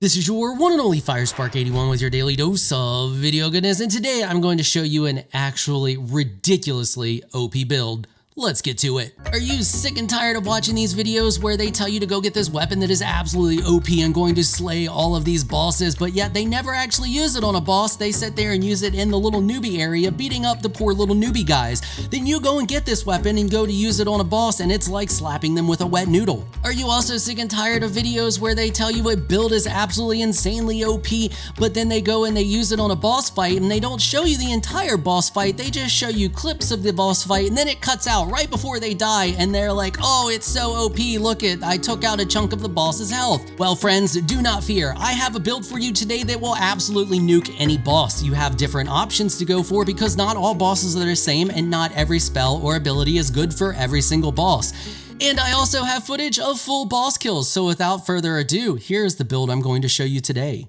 This is your one and only FireSpark81 with your daily dose of video goodness, and today I'm going to show you an actually ridiculously OP build. Let's get to it. Are you sick and tired of watching these videos where they tell you to go get this weapon that is absolutely OP and going to slay all of these bosses, but yet they never actually use it on a boss? They sit there and use it in the little newbie area, beating up the poor little newbie guys. Then you go and get this weapon and go to use it on a boss, and it's like slapping them with a wet noodle. Are you also sick and tired of videos where they tell you a build is absolutely insanely OP, but then they go and they use it on a boss fight and they don't show you the entire boss fight, they just show you clips of the boss fight and then it cuts out right before they die and they're like, oh, it's so OP, look it, I took out a chunk of the boss's health. Well friends, do not fear. I have a build for you today that will absolutely nuke any boss. You have different options to go for because not all bosses are the same and not every spell or ability is good for every single boss. And I also have footage of full boss kills, so without further ado, here's the build I'm going to show you today.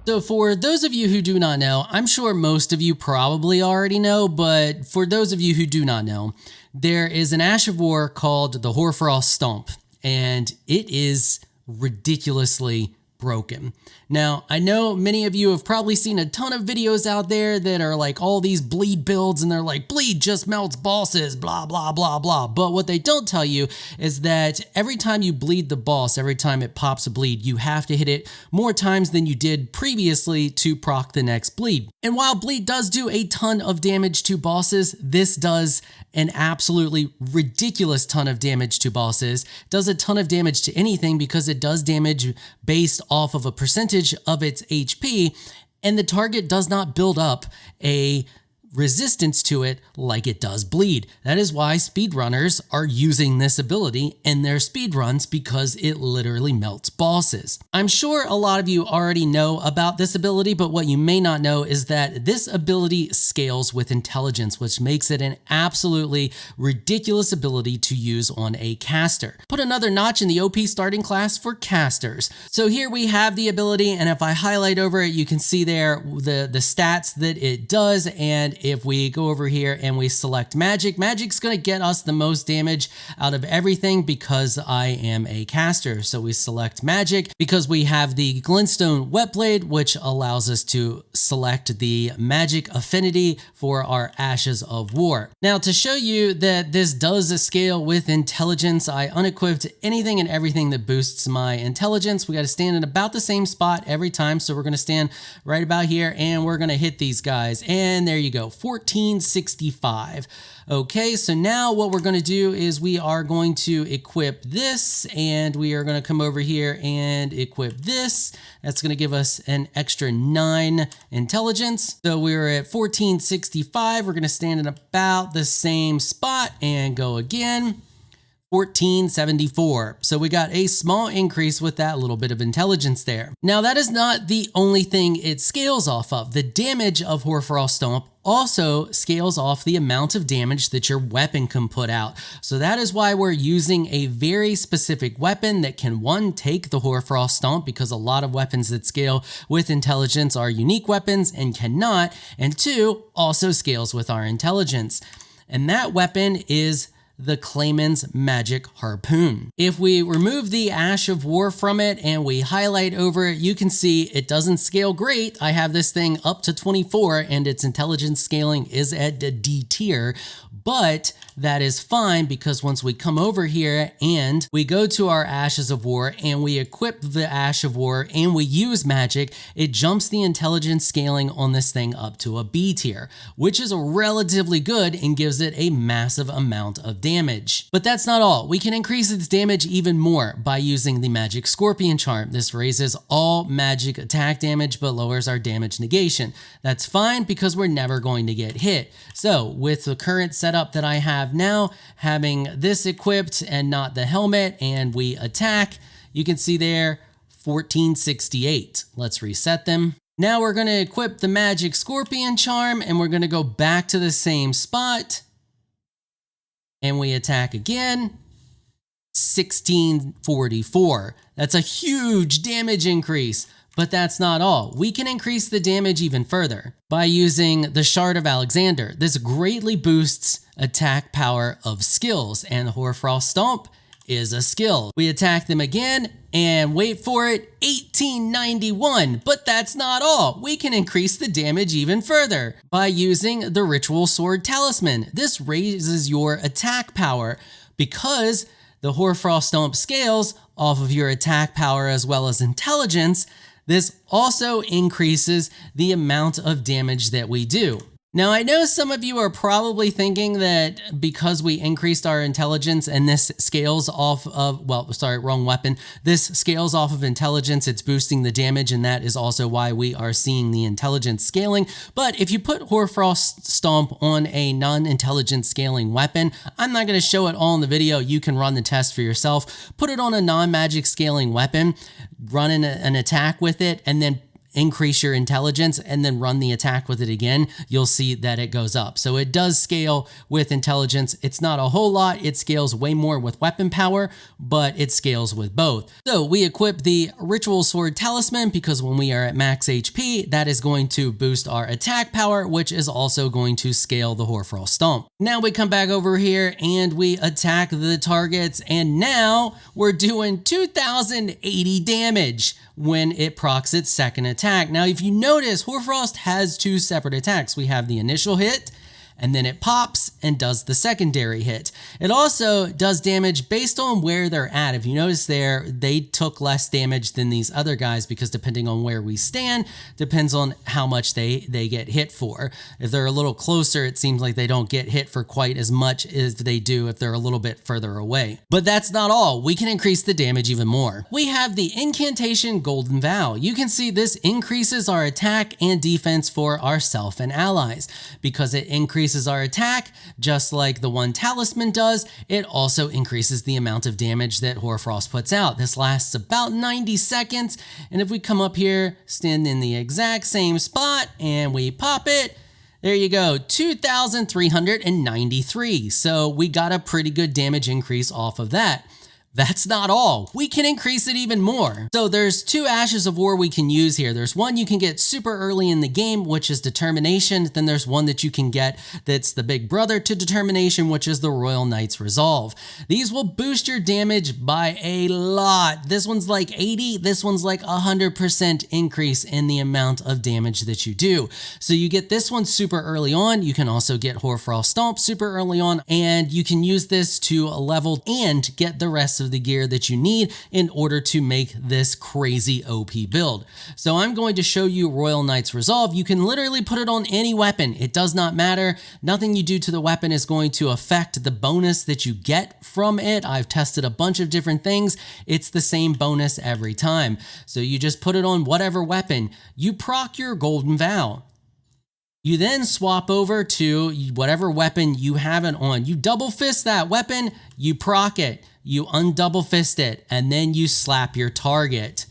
So for those of you who do not know, I'm sure most of you probably already know, but for those of you who do not know, there is an Ash of War called the Hoarfrost Stomp, and it is ridiculously broken. Now, I know many of you have probably seen a ton of videos out there that are like all these bleed builds and they're like, bleed just melts bosses, blah, blah, blah, blah. But what they don't tell you is that every time you bleed the boss, every time it pops a bleed, you have to hit it more times than you did previously to proc the next bleed. And while bleed does do a ton of damage to bosses, this does an absolutely ridiculous ton of damage to bosses, does a ton of damage to anything because it does damage based off of a percentage of its HP, and the target does not build up a resistance to it like it does bleed. That is why speedrunners are using this ability in their speedruns, because it literally melts bosses. I'm sure a lot of you already know about this ability, but what you may not know is that this ability scales with intelligence, which makes it an absolutely ridiculous ability to use on a caster. Put another notch in the OP starting class for casters. So here we have the ability, and if I highlight over it, you can see there the stats that it does. And if we go over here and we select magic, magic's going to get us the most damage out of everything because I am a caster. So we select magic because we have the glintstone whetblade, which allows us to select the magic affinity for our Ashes of War. Now, to show you that this does scale with intelligence, I unequipped anything and everything that boosts my intelligence. We got to stand in about the same spot every time. So we're going to stand right about here and we're going to hit these guys. And there you go. 1465. Okay, so now what we're going to do is we are going to equip this, and we are going to come over here and equip this. That's going to give us an extra 9 intelligence. So we're at 1465. We're going to stand in about the same spot and go again. 1474. So we got a small increase with that little bit of intelligence there. Now that is not the only thing it scales off of. The damage of Hoarfrost Stomp also scales off the amount of damage that your weapon can put out. So that is why we're using a very specific weapon that can, one, take the Hoarfrost Stomp, because a lot of weapons that scale with intelligence are unique weapons and cannot, and two, also scales with our intelligence. And that weapon is the 괡:'s magic harpoon. If we remove the Ash of War from it and we highlight over it, you can see it doesn't scale great. I have this thing up to 24 and its intelligence scaling is at the D tier, but that is fine because once we come over here and we go to our Ashes of War and we equip the Ash of War and we use magic, it jumps the intelligence scaling on this thing up to a B tier, which is relatively good and gives it a massive amount of damage. But that's not all. We can increase its damage even more by using the Magic Scorpion Charm. This raises all magic attack damage but lowers our damage negation. That's fine because we're never going to get hit. So with the current setup that I have now, having this equipped and not the helmet, and we attack, you can see there 1468. Let's reset them. Now we're going to equip the Magic Scorpion Charm and we're going to go back to the same spot and we attack again. 1644. That's a huge damage increase. But that's not all. We can increase the damage even further by using the Shard of Alexander. This greatly boosts attack power of skills, and Hoarfrost Stomp is a skill. We attack them again and wait for it, 1891. But that's not all. We can increase the damage even further by using the Ritual Sword Talisman. This raises your attack power because the Hoarfrost Stomp scales off of your attack power as well as intelligence. This also increases the amount of damage that we do. Now, I know some of you are probably thinking that because we increased our intelligence and this scales off of, well, sorry, wrong weapon. This scales off of intelligence, it's boosting the damage, and that is also why we are seeing the intelligence scaling. But if you put Hoarfrost Stomp on a non-intelligent scaling weapon, I'm not going to show it all in the video. You can run the test for yourself. Put it on a non-magic scaling weapon, run an attack with it, and then increase your intelligence and then run the attack with it again, you'll see that it goes up. So it does scale with intelligence. It's not a whole lot. It scales way more with weapon power, but it scales with both. So we equip the Ritual Sword Talisman because when we are at max HP, that is going to boost our attack power, which is also going to scale the Hoarfrost Stomp. Now we come back over here and we attack the targets, and now we're doing 2080 damage when it procs its second attack. Now, if you notice, Hoarfrost has two separate attacks. We have the initial hit, and then it pops and does the secondary hit. It also does damage based on where they're at. If you notice there, they took less damage than these other guys because depending on where we stand, depends on how much they get hit for. If they're a little closer, it seems like they don't get hit for quite as much as they do if they're a little bit further away. But that's not all. We can increase the damage even more. We have the incantation Golden Vow. You can see this increases our attack and defense for ourself and allies. Because it increases our attack, just like the one talisman does, it also increases the amount of damage that Hoarfrost puts out. This lasts about 90 seconds, and if we come up here, stand in the exact same spot, and we pop it, there you go, 2,393. So we got a pretty good damage increase off of that. That's not all. We can increase it even more. So there's two Ashes of War we can use here. There's one you can get super early in the game, which is Determination. Then there's one that you can get that's the big brother to Determination, which is the Royal Knight's Resolve. These will boost your damage by a lot. This one's like 80. This one's like 100% increase in the amount of damage that you do. So you get this one super early on. You can also get Hoarfrost Stomp super early on, and you can use this to level and get the rest of the gear that you need in order to make this crazy OP build. So I'm going to show you Royal Knight's Resolve. You can literally put it on any weapon. It does not matter. Nothing you do to the weapon is going to affect the bonus that you get from it. I've tested a bunch of different things. It's the same bonus every time. So you just put it on whatever weapon. You proc your Golden Vow. You then swap over to whatever weapon you have it on. You double fist that weapon, you proc it, you undouble fist it, and then you slap your target.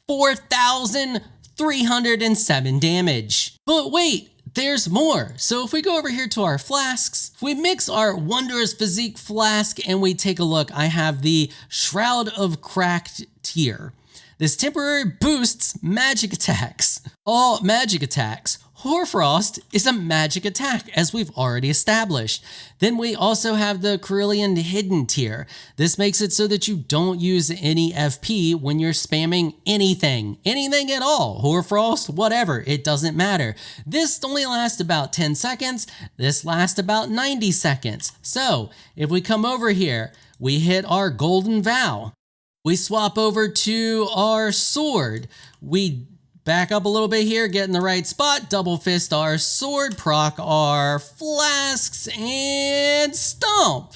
4,307 damage. But wait, there's more. So if we go over here to our flasks, if we mix our Wondrous Physique flask and we take a look, I have the Shroud of Cracked tier. This temporary boosts magic attacks. All magic attacks. Hoarfrost is a magic attack, as we've already established. Then we also have the Cerulean Hidden tier. This makes it so that you don't use any FP when you're spamming anything at all. Hoarfrost, whatever, it doesn't matter. This only lasts about 10 seconds. This lasts about 90 seconds. So if we come over here, we hit our Golden Vow. We swap over to our sword. We back up a little bit here, get in the right spot, double fist our sword, proc our flasks, and stomp.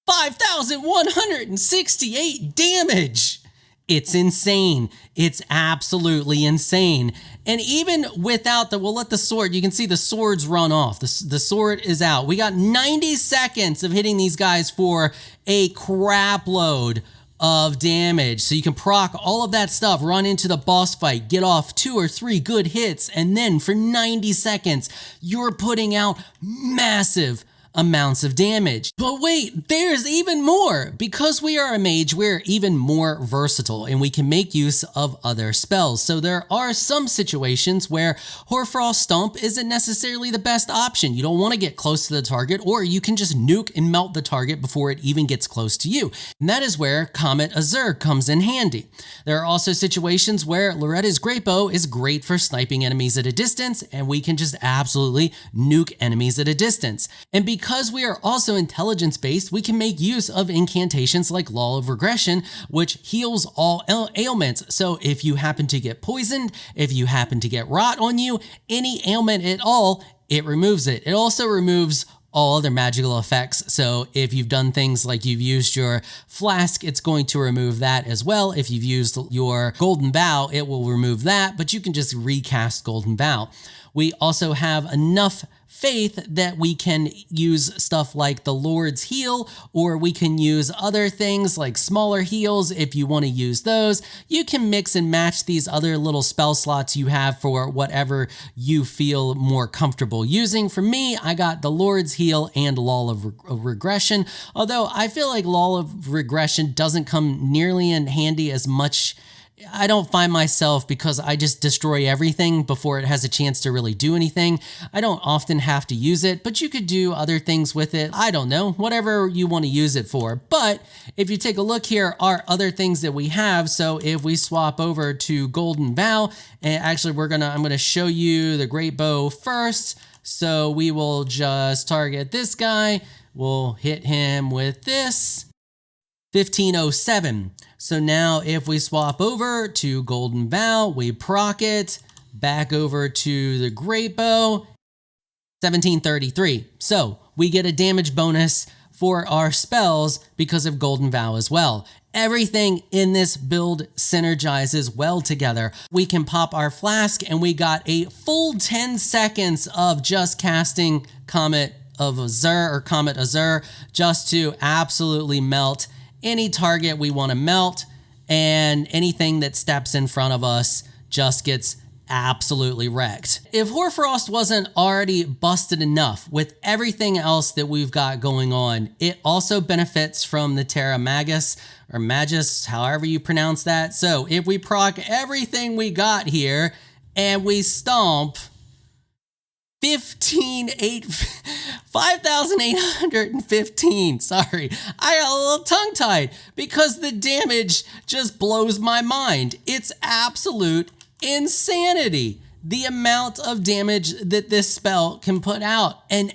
5,168 damage. It's insane. It's absolutely insane. And even without we'll let the sword, you can see the swords run off. The sword is out. We got 90 seconds of hitting these guys for a crap load of damage. So you can proc all of that stuff, run into the boss fight, get off 2 or 3 good hits, and then for 90 seconds, you're putting out massive amounts of damage. But wait, there's even more. Because we are a mage, we're even more versatile and we can make use of other spells. So there are some situations where Hoarfrost Stomp isn't necessarily the best option. You don't want to get close to the target, or you can just nuke and melt the target before it even gets close to you. And that is where Comet Azur comes in handy. There are also situations where Loretta's Great Bow is great for sniping enemies at a distance, and we can just absolutely nuke enemies at a distance. And because we are also intelligence-based, we can make use of incantations like Law of Regression, which heals all ailments. So if you happen to get poisoned, if you happen to get rot on you, any ailment at all, it removes it. It also removes all other magical effects. So if you've done things like you've used your flask, it's going to remove that as well. If you've used your Golden Vow, it will remove that, but you can just recast Golden Vow. We also have enough faith that we can use stuff like the Lord's Heal, or we can use other things like smaller heals if you want to use those. You can mix and match these other little spell slots you have for whatever you feel more comfortable using. For me, I got the Lord's Heal and Law of Regression, although I feel like Law of Regression doesn't come nearly in handy as much. I don't find myself, because I just destroy everything before it has a chance to really do anything. I don't often have to use it, but you could do other things with it. I don't know, whatever you want to use it for. But if you take a look here, are other things that we have. So if we swap over to Golden Vow, and actually I'm gonna show you the Great Bow first. So we will just target this guy. We'll hit him with this. 1507. So now if we swap over to Golden Vow, we proc it, back over to the Great Bow, 1733. So we get a damage bonus for our spells because of Golden Vow as well. Everything in this build synergizes well together. We can pop our flask and we got a full 10 seconds of just casting Comet of Azur or Comet Azur just to absolutely melt any target we want to melt, and anything that steps in front of us just gets absolutely wrecked. If Hoarfrost wasn't already busted enough with everything else that we've got going on, it also benefits from the Terra Magus, or Magus, however you pronounce that. So if we proc everything we got here and we stomp 5,815. Sorry, I got a little tongue-tied because the damage just blows my mind. It's absolute insanity, the amount of damage that this spell can put out and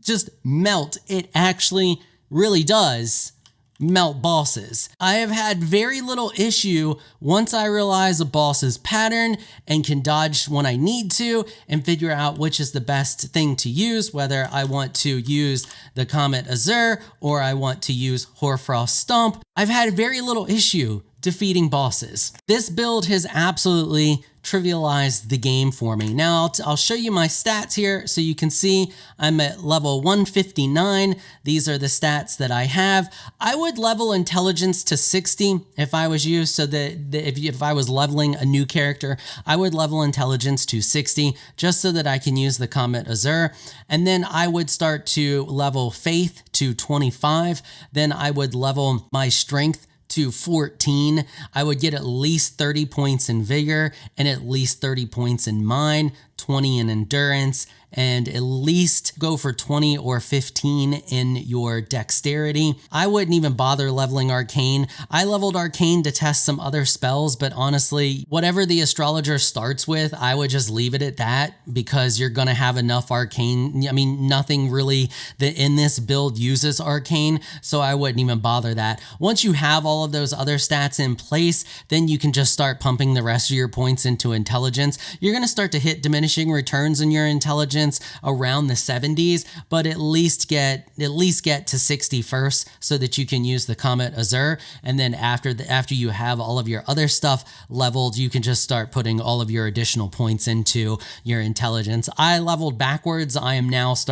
just melt. It actually really does melt bosses. I have had very little issue once I realize a boss's pattern and can dodge when I need to and figure out which is the best thing to use, whether I want to use the Comet Azur or I want to use Hoarfrost Stomp. I've had very little issue defeating bosses. This build has absolutely trivialize the game for me. Now I'll show you my stats here so you can see I'm at level 159. These are the stats that I have. I would level intelligence to 60 if I was you, so that if I was leveling a new character, I would level intelligence to 60 just so that I can use the comet Azur. And then I would start to level faith to 25. Then I would level my strength to 14. I would get at least 30 points in vigor and at least 30 points in mind, 20 in endurance, and at least go for 20 or 15 in your dexterity. I wouldn't even bother leveling arcane. I leveled arcane to test some other spells, but honestly, whatever the astrologer starts with, I would just leave it at that because you're gonna have enough arcane. I mean, nothing really that in this build uses arcane, so I wouldn't even bother that. Once you have all of those other stats in place, then you can just start pumping the rest of your points into intelligence. You're gonna start to hit diminishing returns in your intelligence around the 70s, but at least get to 60 first so that you can use the comet Azur. And then after you have all of your other stuff leveled, you can just start putting all of your additional points into your intelligence. I leveled backwards. I am now at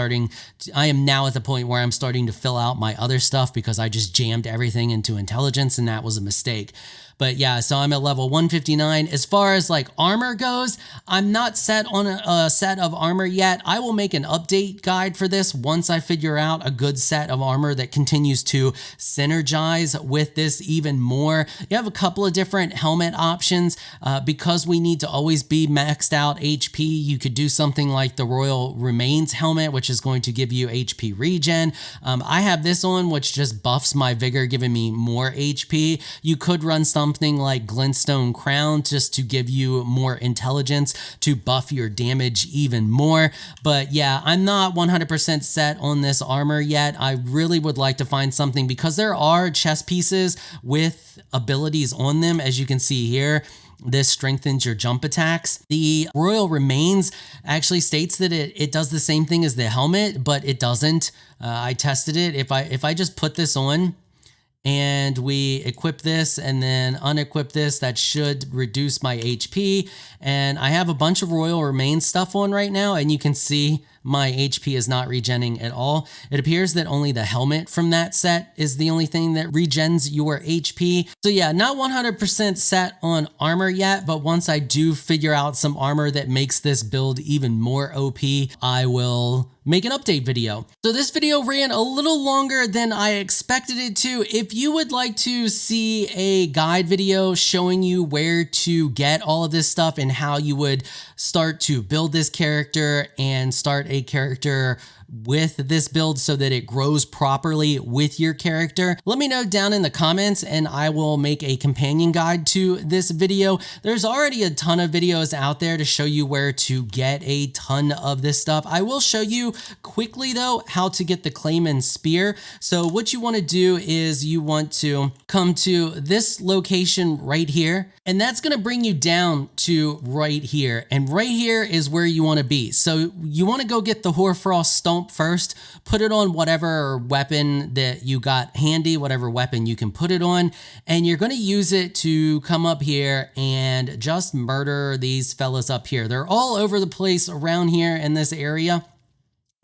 the point where I'm starting to fill out my other stuff because I just jammed everything into intelligence, and that was a mistake. But yeah, so I'm at level 159. As far as like armor goes, I'm not set on a set of armor yet. I will make an update guide for this once I figure out a good set of armor that continues to synergize with this even more. You have a couple of different helmet options. Because we need to always be maxed out HP, you could do something like the Royal Remains helmet, which is going to give you HP regen. I have this on, which just buffs my vigor, giving me more HP. You could run something like Glintstone Crown just to give you more intelligence to buff your damage even more. But yeah, I'm not 100% set on this armor yet. I really would like to find something because there are chest pieces with abilities on them, as you can see here. This strengthens your jump attacks. The Royal Remains actually states that it does the same thing as the helmet, but it doesn't. I tested it. If I just put this on and we equip this and then unequip this, that should reduce my HP. And I have a bunch of Royal Remains stuff on right now, and you can see my HP is not regenning at all. It appears that only the helmet from that set is the only thing that regens your HP. So yeah, not 100% set on armor yet, but once I do figure out some armor that makes this build even more OP, I will make an update video. So this video ran a little longer than I expected it to. If you would like to see a guide video showing you where to get all of this stuff and how you would start to build this character and start a character with this build so that it grows properly with your character, let me know down in the comments and I will make a companion guide to this video. There's already a ton of videos out there to show you where to get a ton of this stuff. I will show you quickly though how to get the Claymon Spear. So what you want to do is you want to come to this location right here, and that's going to bring you down to right here. And right here is where you want to be. So you want to go get the Hoarfrost Stomp first, put it on whatever weapon that you got handy, whatever weapon you can put it on, and you're going to use it to come up here and just murder these fellas up here. They're all over the place around here in this area.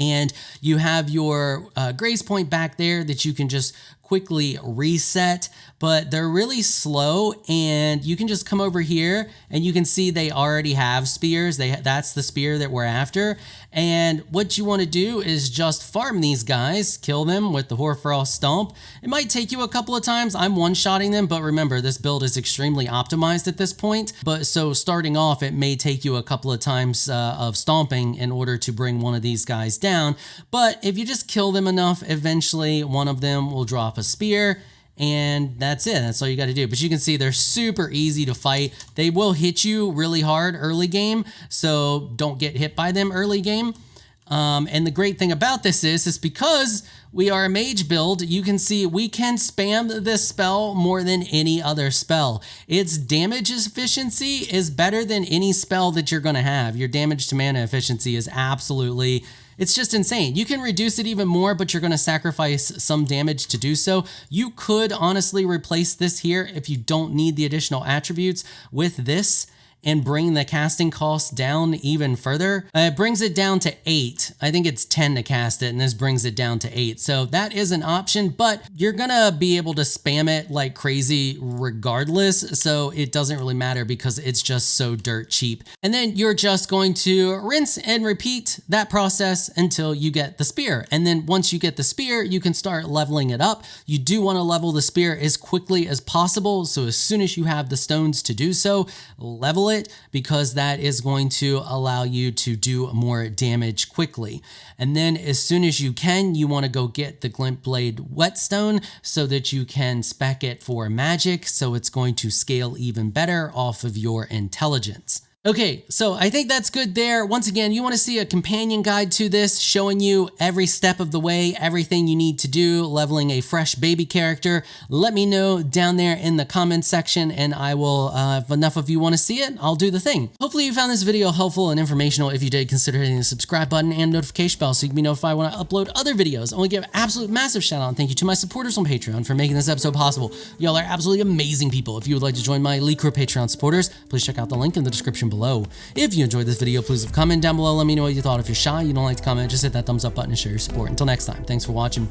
And you have your grace point back there that you can just quickly reset, but they're really slow, and you can just come over here and you can see they already have spears. That's the spear that we're after. And what you want to do is just farm these guys, kill them with the Hoarfrost Stomp. It might take you a couple of times. I'm one-shotting them, but remember, this build is extremely optimized at this point. But so starting off, it may take you a couple of times of stomping in order to bring one of these guys down. But if you just kill them enough, eventually one of them will drop a spear, and that's it. That's all you got to do. But you can see they're super easy to fight. They will hit you really hard early game, so don't get hit by them early game. And the great thing about this is because we are a mage build, you can see we can spam this spell more than any other spell. Its damage efficiency is better than any spell that you're going to have. Your damage to mana efficiency is absolutely, it's just insane. You can reduce it even more, but you're going to sacrifice some damage to do so. You could honestly replace this here if you don't need the additional attributes with this, and bring the casting cost down even further. It brings it down to 8. I think it's 10 to cast it, and this brings it down to 8. So that is an option, but you're gonna be able to spam it like crazy regardless, so it doesn't really matter because it's just so dirt cheap. And then you're just going to rinse and repeat that process until you get the spear. And then once you get the spear, you can start leveling it up. You do want to level the spear as quickly as possible, so as soon as you have the stones to do so, level it, because that is going to allow you to do more damage quickly. And then as soon as you can, you want to go get the glint blade whetstone so that you can spec it for magic, so it's going to scale even better off of your intelligence. Okay, so I think that's good there. Once again, you want to see a companion guide to this showing you every step of the way, everything you need to do, leveling a fresh baby character. Let me know down there in the comments section, and I will, if enough of you want to see it, I'll do the thing. Hopefully you found this video helpful and informational. If you did, consider hitting the subscribe button and notification bell so you can be notified when I upload other videos. I want to give an absolute massive shout out and thank you to my supporters on Patreon for making this episode possible. Y'all are absolutely amazing people. If you would like to join my elite crew of Patreon supporters, please check out the link in the description below. If you enjoyed this video, please leave a comment down below. Let me know what you thought. If you're shy, you don't like to comment, just hit that thumbs up button and show your support. Until next time, thanks for watching.